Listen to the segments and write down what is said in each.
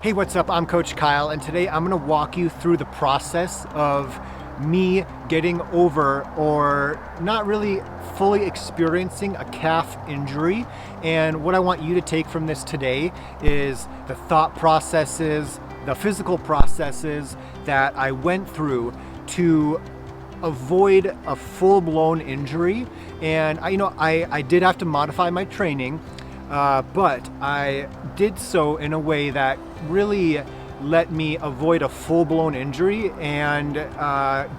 Hey, what's up? I'm Coach Kyle, and today I'm going to walk you through the process of me getting over or not really fully experiencing a calf injury. And what I want you to take from this today is the thought processes, the physical processes that I went through to avoid a full-blown injury. And I did have to modify my training, but I did so in a way that really let me avoid a full-blown injury and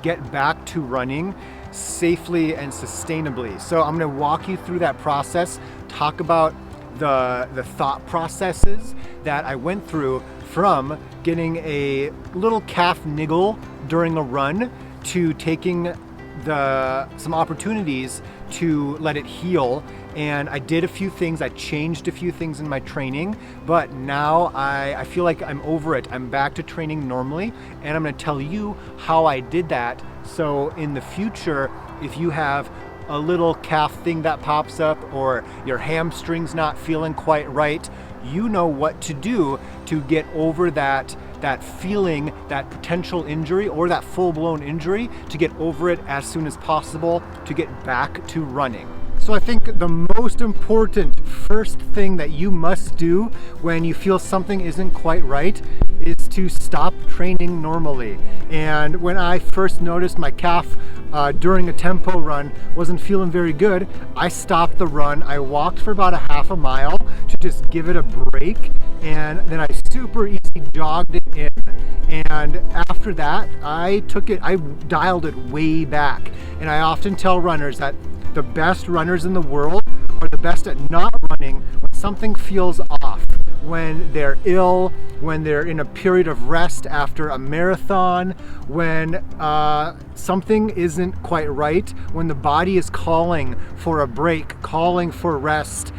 get back to running safely and sustainably. So I'm going to walk you through that process, talk about the thought processes that I went through from getting a little calf niggle during a run to taking some opportunities to let it heal. And I did a few things, I changed a few things in my training, but now I feel like I'm over it. I'm back to training normally, and I'm gonna tell you how I did that. So in the future, if you have a little calf thing that pops up or your hamstring's not feeling quite right, you know what to do to get over that feeling, that potential injury or that full-blown injury, to get over it as soon as possible to get back to running. So I think the most important first thing that you must do when you feel something isn't quite right is to stop training normally. And when I first noticed my calf during a tempo run wasn't feeling very good, I stopped the run. I walked for about a half a mile to just give it a break, and then I super easy jogged it in. And after that, I dialed it way back. And I often tell runners that the best runners in the world are the best at not running when something feels off, when they're ill, when they're in a period of rest after a marathon, when something isn't quite right, when the body is calling for a break, calling for rest.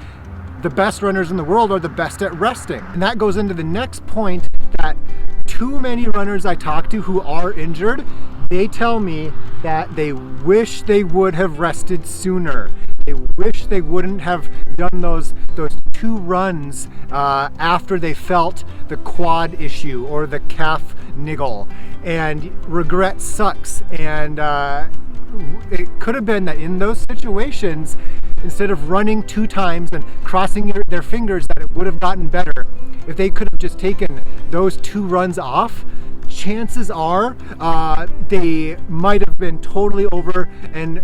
The best runners in the world are the best at resting. And that goes into the next point, that too many runners I talk to who are injured, they tell me that they wish they would have rested sooner. They wish they wouldn't have done those 2 runs after they felt the quad issue or the calf niggle. And regret sucks. And it could have been that in those situations, instead of running 2 times and crossing their fingers that it would have gotten better, if they could have just taken those 2 runs off, chances are they might have been totally over and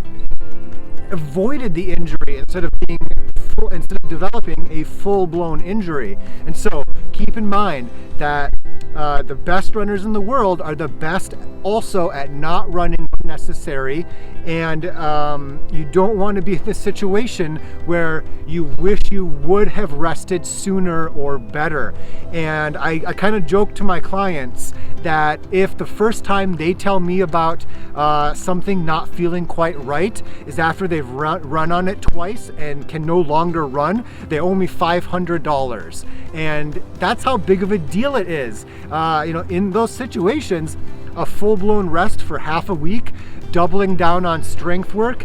avoided the injury instead of developing a full-blown injury. And so keep in mind that the best runners in the world are the best also at not running unnecessary, and you don't want to be in this situation where you wish you would have rested sooner or better. And I kind of joke to my clients that if the first time they tell me about something not feeling quite right is after they've run on it twice and can no longer run, they owe me $500. And that's how big of a deal it is. In those situations, a full-blown rest for half a week, doubling down on strength work,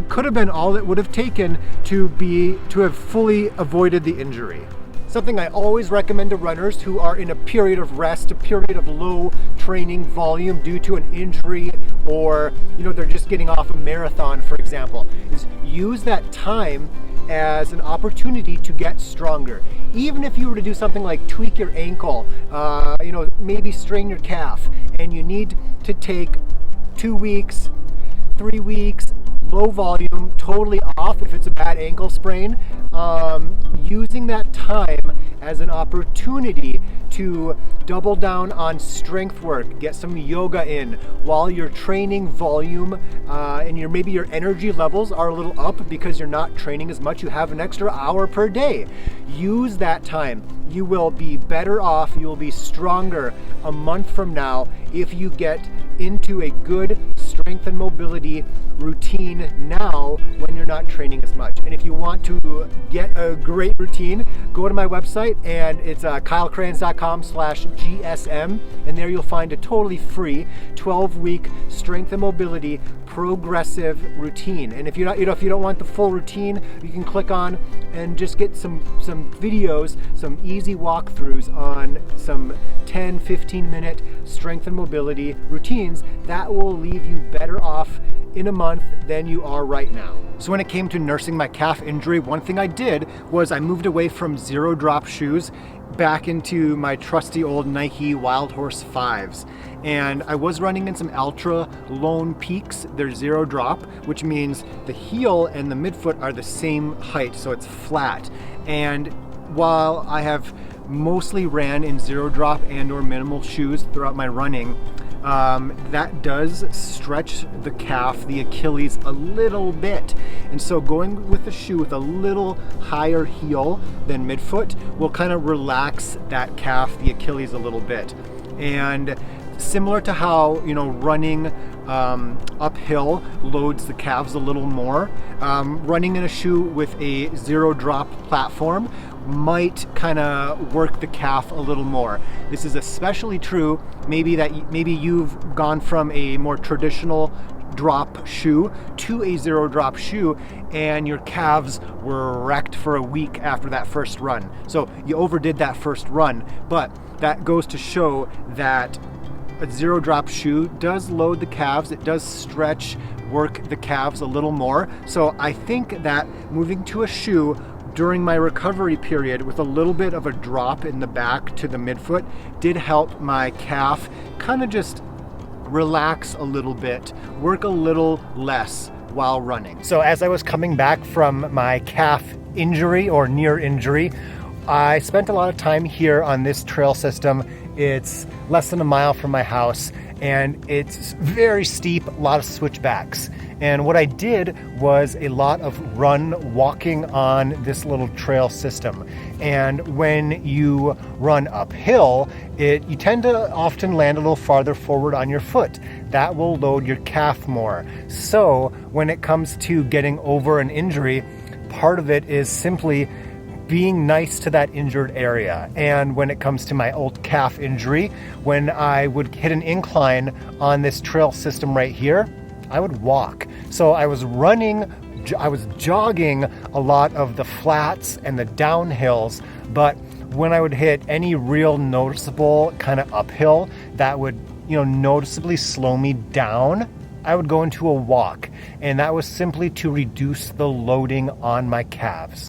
could have been all it would have taken to have fully avoided the injury. Something I always recommend to runners who are in a period of rest, a period of low training volume due to an injury, or they're just getting off a marathon, for example, is use that time as an opportunity to get stronger. Even if you were to do something like tweak your ankle, maybe strain your calf, and you need to take 2 weeks, 3 weeks, low volume, totally off if it's a bad ankle sprain, using that time as an opportunity to double down on strength work, get some yoga in while you're training volume, and maybe your energy levels are a little up because you're not training as much. You have an extra hour per day. Use that time. You will be better off, you will be stronger a month from now if you get into a good, strong strength and mobility routine now when you're not training as much. And if you want to get a great routine, go to my website, and it's kylekranz.com/GSM, and there you'll find a totally free 12-week strength and mobility progressive routine. And if you're not, if you don't want the full routine, you can click on and just get some videos, some easy walkthroughs on some 10-15 minute strength and mobility routines that will leave you better off in a month than you are right now. So when it came to nursing my calf injury, one thing I did was I moved away from zero drop shoes back into my trusty old Nike Wild Horse 5s. And I was running in some Ultra Lone Peaks. They're zero drop, which means the heel and the midfoot are the same height, so it's flat. And while I have mostly ran in zero drop and or minimal shoes throughout my running, that does stretch the calf, the Achilles, a little bit. And so going with a shoe with a little higher heel than midfoot will kind of relax that calf, the Achilles, a little bit. And similar to how, running uphill loads the calves a little more, running in a shoe with a zero drop platform might kind of work the calf a little more. This is especially true maybe you've gone from a more traditional drop shoe to a zero drop shoe and your calves were wrecked for a week after that first run. So you overdid that first run, but that goes to show that a zero drop shoe does load the calves. It does stretch, work the calves a little more. So I think that moving to a shoe during my recovery period with a little bit of a drop in the back to the midfoot did help my calf kind of just relax a little bit, work a little less while running. So as I was coming back from my calf injury or near injury, I spent a lot of time here on this trail system. It's less than a mile from my house and it's very steep, a lot of switchbacks. And what I did was a lot of walking on this little trail system. And when you run uphill, you tend to often land a little farther forward on your foot. That will load your calf more. So when it comes to getting over an injury, part of it is simply being nice to that injured area. And when it comes to my old calf injury, when I would hit an incline on this trail system right here, I would walk. So I was jogging a lot of the flats and the downhills, but when I would hit any real noticeable kind of uphill that would, noticeably slow me down, I would go into a walk. And that was simply to reduce the loading on my calves.